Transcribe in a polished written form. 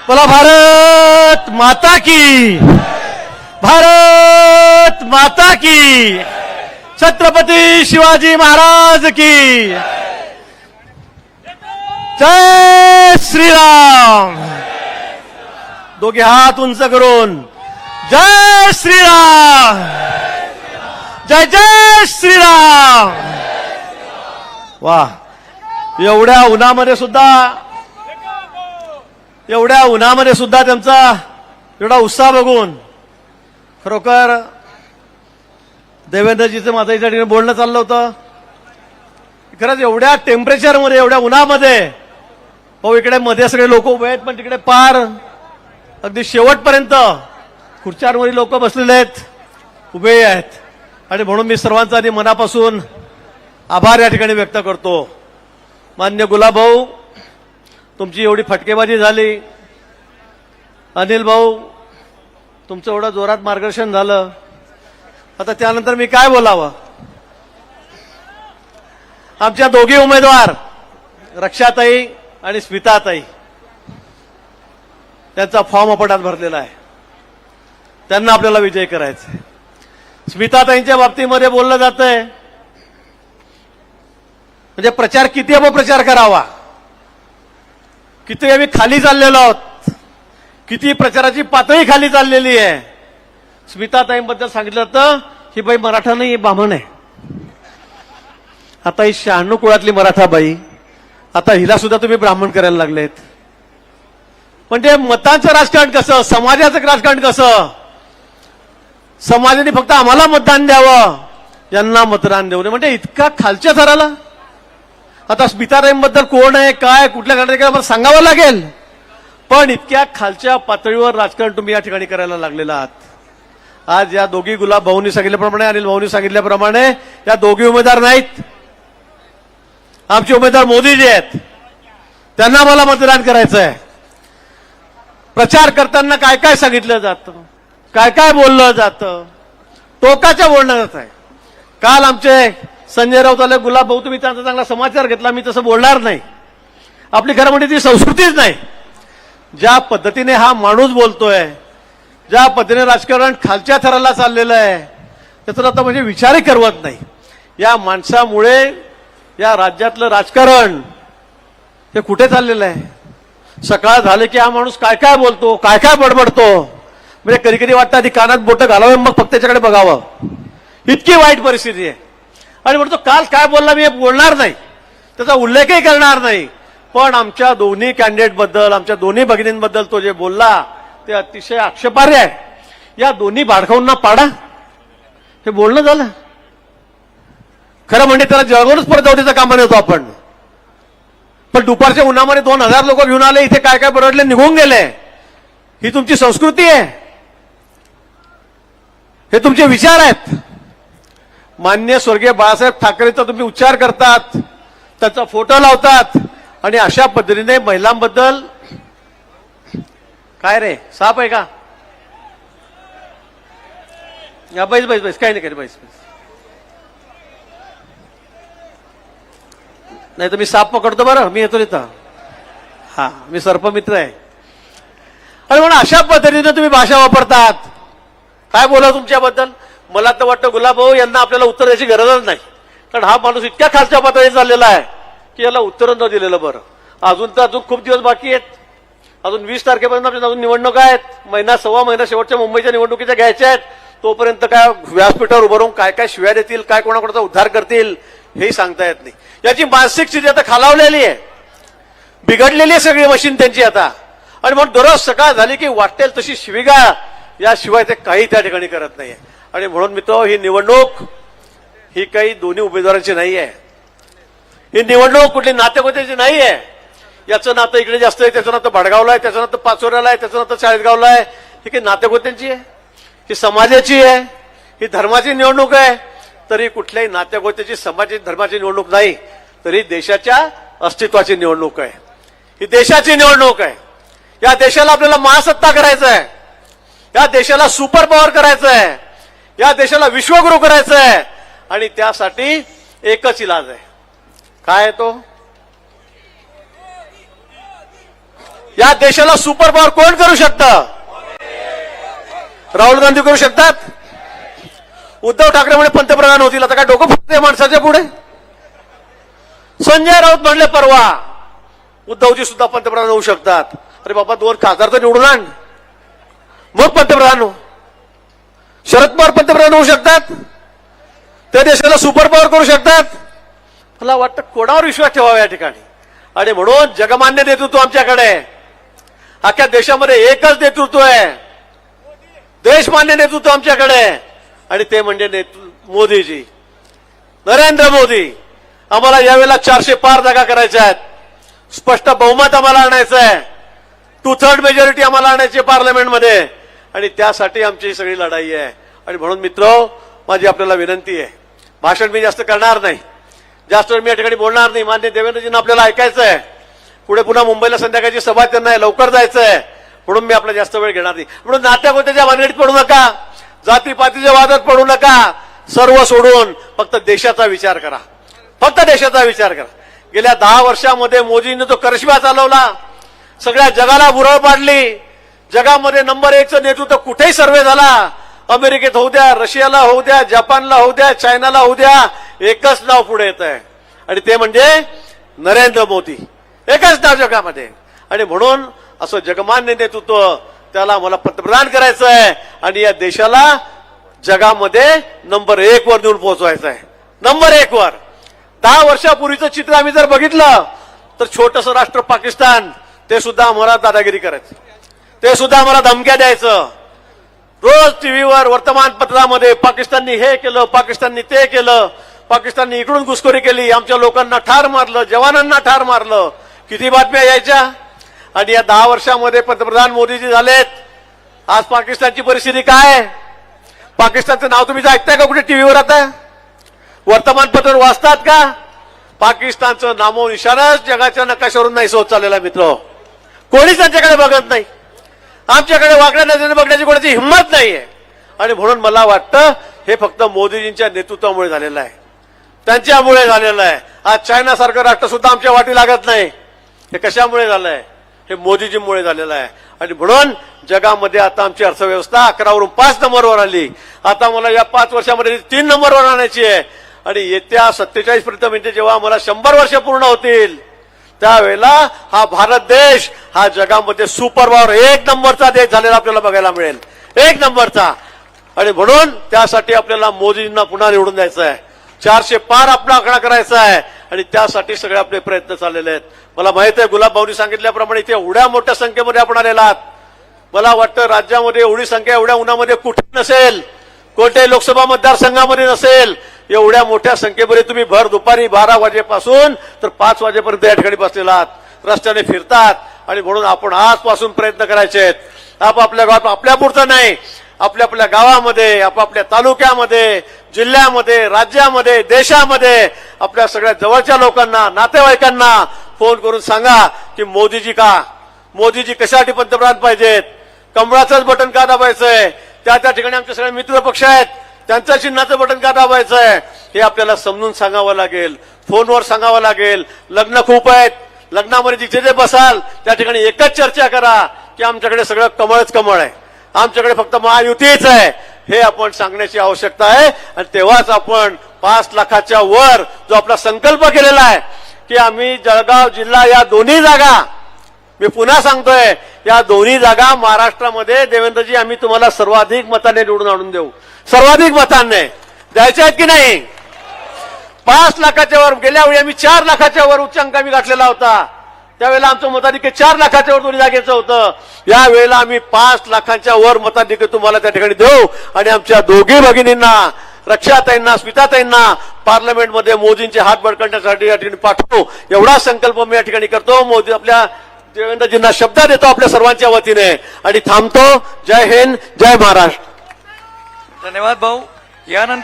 बोला भारत माता की, भारत माता की, छत्रपती शिवाजी महाराज की जय श्रीराम। दोघे हात उंच करून जय श्रीराम, जय जय श्रीराम। वाह, एवढ्या उन्हामध्ये सुद्धा त्यांचा एवढा उत्साह बघून खरोखर देवेंद्रजीचं माझं या ठिकाणी बोलणं चाललं होतं। खरंच एवढ्या टेम्परेचरमध्ये, एवढ्या उन्हामध्ये, हो इकडे मध्ये सगळे लोक उभे आहेत, पण तिकडे पार अगदी शेवटपर्यंत खुर्च्यांवरील लोक बसलेले आहेत, उभे आहेत, आणि म्हणून मी सर्वांचा आधी मनापासून आभार या ठिकाणी व्यक्त करतो। मान्य गुलाब भाऊ, तुमची एवढी फटकेबाजी झाली, अनिल भाऊ तुमचं एवढं जोरात मार्गदर्शन झालं, आता त्यानंतर मी काय बोलावं। आमच्या दोघी उमेदवार रक्षाताई आणि स्मिताताई, त्यांचा फॉर्म आपण आज भरलेला आहे, त्यांना आपल्याला विजय करायचा आहे। स्मिताताईंच्या बाबतीमध्ये बोललं जातंय म्हणजे प्रचार किती अपप्रचार करावा, किती आम्ही खाली चाललेलो आहोत, किती प्रचाराची पातळी खाली चाललेली आहे। स्मिताताईंबद्दल सांगितलं तर ही बाई मराठा नाही, ही ब्राह्मण आहे। आता ही 96 कुळातली मराठा बाई, आता हिला सुद्धा तुम्ही ब्राह्मण करायला लागलेत। म्हणजे मतांचं राजकारण कसं, समाजाचं राजकारण कसं, समाजाने फक्त आम्हाला मतदान द्यावं, यांना मतदान देऊ नये, म्हणजे इतका खालच्या थराला। आता स्मिताताईंबद्दल कोण आहे, काय, कुठल्या घटनेला मला सांगावं लागेल, पण इतक्या खालच्या पातळीवर राजकारण तुम्ही या ठिकाणी करायला लागलेला आहात। आज या दोघी गुलाब भाऊंनी सांगितल्याप्रमाणे, अनिल भाऊंनी सांगितल्याप्रमाणे या दोघी उमेदवार नाहीत, आमचे उमेदवार मोदीजी आहेत, त्यांना मला मतदान करायचं आहे। प्रचार करताना काय काय सांगितलं जातं, काय काय बोललं जातं, टोकाच्या बोलणं जात आहे। काल आमचे संजय राऊत आले, गुलाब भाऊ तुम्ही त्यांचा चांगला समाचार घेतला, मी तसं बोलणार नाही, आपली खरं म्हणजे ती संस्कृतीच नाही। ज्या पद्धतीने हा माणूस बोलतोय, ज्या पद्धतीने राजकारण खालच्या थराला चाललेलं आहे, त्याचा आता म्हणजे विचारही करवत नाही। या माणसामुळे या राज्यातलं राजकारण हे कुठे चाललेलं आहे। सकाळ झाले की हा माणूस काय काय बोलतो, काय काय बडबडतो, म्हणजे कधी कधी वाटतं आधी कानात बोटं घालावं, मग फक्त त्याच्याकडे बघावं, इतकी वाईट परिस्थिती आहे। आणि म्हणतो काल काय बोलला मी बोलणार नाही, त्याचा उल्लेखही करणार नाही, पण आमच्या दोन्ही कॅन्डिडेटबद्दल, आमच्या दोन्ही भगिनींबद्दल तो जे बोलला ते अतिशय आक्षेपार्ह आहे। या दोन्ही बाडखाऊंना पाडा, हे बोलणं झालं। खरं म्हणजे त्याला जळगावूनच परत जाऊ द्यायचं कामाने होतो आपण, पण दुपारच्या उन्हामध्ये 2000 लोक घेऊन आले, इथे काय काय बरडले, निघून गेले। ही तुमची संस्कृती आहे, हे तुमचे विचार आहेत। मान्य स्वर्गीय बाळासाहेब ठाकरेचा तुम्ही उच्चार करतात, त्याचा फोटो लावतात, आणि अशा पद्धतीने महिलांबद्दल काय रे, साप आहे का, या बैस बैस बैस, काही नाही काही बैस बैस, नाही तर मी साप पकडतो, बरं मी येतो तिथं, हा मी सर्पमित्र आहे। आणि म्हणून अशा पद्धतीने तुम्ही भाषा वापरतात, काय बोला तुमच्याबद्दल। मला तर वाटतं गुलाब भाऊ यांना आपल्याला उत्तर द्यायची गरजच नाही, कारण हा माणूस इतक्या खालच्या पातळीवर चाललेला आहे की याला उत्तर न दिलेलं बरं। अजून खूप दिवस बाकी आहेत, अजून 20 तारखेपर्यंत आपल्या अजून निवडणुका आहेत, महिना सव्वा महिना शेवटच्या मुंबईच्या निवडणुकीच्या घ्यायच्या आहेत। तोपर्यंत काय व्यासपीठावर उभं राहून काय काय शिव्या देतील, काय कोणाकोणाचा उद्धार करतील, हेही सांगता येत नाही। याची मानसिक स्थिती आता खालावलेली आहे, बिघडलेली आहे सगळी मशीन त्यांची आता। आणि म्हणून दररोज सकाळ झाली की वाटेल तशी शिवीगाळ, याशिवाय ते काही त्या ठिकाणी करत नाहीये। आणि म्हणून मित्र, ही निवडणूक ही काही दोन्ही उमेदवारांची नाही आहे, ही निवडणूक कुठली नातेगोत्याची नाही आहे। याचं नातं इकडे जास्त आहे, त्याचं नातं भडगावला आहे, त्याचं नातं पाचोऱ्याला आहे, त्याचं नातं चाळीसगावला आहे। ही काही नातेगोत्यांची आहे, ही समाजाची आहे, ही धर्माची निवडणूक आहे, तरी कुठल्याही नातेगोत्याची, समाजाची, धर्माची निवडणूक नाही, तरी देशाच्या अस्तित्वाची निवडणूक आहे। ही देशाची निवडणूक आहे। या देशाला आपल्याला महासत्ता करायचं आहे, या देशाला सुपर पॉवर करायचं आहे, या देशाला विश्वगुरू करायचं आहे। आणि त्यासाठी एकच इलाज आहे, काय आहे तो, या देशाला सुपर पॉवर कोण करू शकतं? राहुल गांधी करू शकतात? उद्धव ठाकरे म्हणे पंतप्रधान होतील, आता काय डोकं फुटते माणसाच्या पुढे? संजय राऊत म्हणले परवा उद्धवजी सुद्धा पंतप्रधान होऊ शकतात. अरे बाबा, 2 खासदार तर निवडून आण, मग पंतप्रधान हो. शरद पवार पंतप्रधान होऊ शकतात, त्या देशाला सुपर पॉवर करू शकतात. मला वाटतं कोणावर विश्वास ठेवावा या ठिकाणी. आणि म्हणून जगमान्य नेतृत्व आमच्याकडे, अख्ख्या देशामध्ये एकच नेतृत्व आहे, देशमान्य नेतृत्व आमच्याकडे, आणि ते म्हणजे मोदीजी, नरेंद्र मोदी. आम्हाला यावेळेला 400 पार जागा करायच्या आहेत, स्पष्ट बहुमत आम्हाला आणायचं आहे, 2/3 मेजॉरिटी आम्हाला आणायची पार्लमेंटमध्ये, आणि त्यासाठी आमची सगळी लढाई आहे. आणि म्हणून मित्र, माझी आपल्याला विनंती आहे, भाषण मी जास्त करणार नाही, जास्त वेळ मी या ठिकाणी बोलणार नाही. मान्य देवेंद्रजींना आपल्याला ऐकायचं आहे, पुढे पुन्हा मुंबईला संध्याकाळची सभा त्यांना आहे, लवकर जायचं आहे, म्हणून मी आपला जास्त वेळ घेणार नाही. म्हणून नात्यागोत्याच्या भानगडीत पडू नका, जातीपातीच्या वादात पडू नका, सर्व सोडून फक्त देशाचा विचार करा, फक्त देशाचा विचार करा. गेल्या 10 वर्षामध्ये मोदींनी जो करिश्मा चालवला, सगळ्या जगाला भुरळ पाडली, जगामध्ये नंबर 1चं नेतृत्व कुठेही सर्वे झाला, अमेरिकेत होऊ द्या, रशियाला होऊ द्या, जपानला होऊ द्या, चायनाला होऊ द्या, एकच नाव पुढे येत आहे, आणि ते म्हणजे नरेंद्र मोदी. एकच नाव जगामध्ये. आणि म्हणून असं जगमान्य नेतृत्व, त्याला मला पंतप्रधान करायचं आहे, आणि या देशाला जगामध्ये नंबर 1 वर नेऊन पोहोचवायचं आहे, नंबर 1 वर. 10 वर्षापूर्वीचं चित्र आम्ही जर बघितलं तर छोटंसं राष्ट्र पाकिस्तान, ते सुद्धा आम्हाला दादागिरी करायचं, ते सुद्धा आम्हाला धमक्या द्यायचं. रोज टीव्हीवर, वर्तमानपत्रामध्ये पाकिस्ताननी हे केलं, पाकिस्ताननी ते केलं, पाकिस्ताननी इकडून घुसखोरी केली, आमच्या लोकांना ठार मारलं, जवानांना ठार मारलं, किती बातम्या यायच्या. आणि या 10 वर्षामध्ये पंतप्रधान मोदीजी झालेत. आज पाकिस्तानची परिस्थिती काय? पाकिस्तानचं नाव तुम्ही ऐकताय का कुठे टीव्हीवर? आता वर्तमानपत्र वाचतात का? पाकिस्तानचं नामो निशाणच जगाच्या नकाशावरून नाही होत चाललेला मित्र. कोणीच त्यांच्याकडे बघत नाही, आमच्याकडे वाकड्या नजरेने बघण्याची कोणाची हिंमत नाहीये. आणि म्हणून मला वाटतं हे फक्त मोदीजींच्या नेतृत्वामुळे झालेलं आहे, त्यांच्यामुळे झालेलं आहे. आज चायनासारखं राष्ट्र सुद्धा आमच्या वाटी लागत नाही. हे कशामुळे झालंय? हे मोदीजींमुळे झालेलं आहे. आणि म्हणून जगामध्ये आता आमची अर्थव्यवस्था 11 वरून 5 नंबरवर आली. आता मला या 5 वर्षामध्ये 3 नंबरवर आणायची आहे. आणि येत्या 47 पर्यंत म्हणजे जेव्हा मला 100 वर्ष पूर्ण होतील, त्यावेळेला हा भारत देश हा जगामध्ये सुपर पॉवर 1 नंबरचा देश झालेला आपल्याला बघायला मिळेल, 1 नंबरचा. आणि म्हणून त्यासाठी आपल्याला मोदींना पुन्हा निवडून द्यायचं आहे, 400 पार आपला आकडा करायचा आहे, आणि त्यासाठी सगळे आपले प्रयत्न चाललेले आहेत. मला माहित आहे, गुलाबभाऊंनी सांगितल्याप्रमाणे इथे एवढ्या मोठ्या संख्येमध्ये आपण आलेला आहात. मला वाटतं राज्यामध्ये एवढी संख्या एवढ्या उन्हामध्ये कुठे नसेल, कोणत्याही लोकसभा मतदारसंघामध्ये नसेल. एवढ्या मोठ्या संख्येमध्ये तुम्ही भर दुपारी 12 वाजेपासून तर 5 वाजेपर्यंत या ठिकाणी बसलेला आहात, रस्त्याने फिरतात. आणि म्हणून आपण आजपासून प्रयत्न करायचे आहेत. आपापल्या गावात, आपल्यापुरतं नाही, आपल्या गावामध्ये, आपापल्या तालुक्यामध्ये, जिल्ह्यामध्ये, राज्यामध्ये, देशामध्ये आपल्या सगळ्या जवळच्या लोकांना, नातेवाईकांना फोन करून सांगा की मोदीजी कशासाठी पंतप्रधान पाहिजेत, कमळाचंच बटन का दाबायचंय, त्या ठिकाणी आमचे सगळे मित्र पक्ष आहेत, त्यांच्या चिन्हाचं बटन का दाबायचंय, हे आपल्याला समजून सांगावं लागेल, फोनवर सांगावं लागेल. लग्न खूप आहेत, लग्नामध्ये जिथे बसाल त्या ठिकाणी एकच चर्चा करा की आमच्याकडे सगळं कमळच कमळ आहे, आमच्याकडे फक्त महायुतीच आहे, हे आपण सांगण्याची आवश्यकता आहे. आणि तेव्हाच आपण 5 लाखाच्या वर जो आपला संकल्प केलेला आहे की आम्ही जळगाव जिल्हा या दोन्ही जागा, मी पुन्हा सांगतोय, या दोन्ही जागा महाराष्ट्रामध्ये देवेंद्रजी आम्ही तुम्हाला सर्वाधिक मताने निवडून आणून देऊ. सर्वाधिक मतांनी द्यायचे आहेत की नाही? 5 लाखाच्या वर. गेल्या वेळी आम्ही 4 लाखाच्या वर उच्चांक आम्ही गाठलेला होता, त्यावेळेला आमचं मताधिक्य 4 लाखाच्या वर दोन्ही जागेचं होतं. या वेळेला आम्ही 5 लाखांच्या वर मताधिक्य तुम्हाला त्या ठिकाणी देऊ. आणि आमच्या दोघी भगिनींना, रक्षाताईंना, स्मिताताईंना पार्लमेंटमध्ये मोदींचे हात बळकटण्यासाठी या ठिकाणी पाठवू, एवढा संकल्प मी या ठिकाणी करतो. मोदी आपल्या देवेंद्रजींना शब्द देतो आपल्या सर्वांच्या वतीने आणि थांबतो. जय हिंद, जय महाराष्ट्र. धन्यवाद भाऊ. यानंतर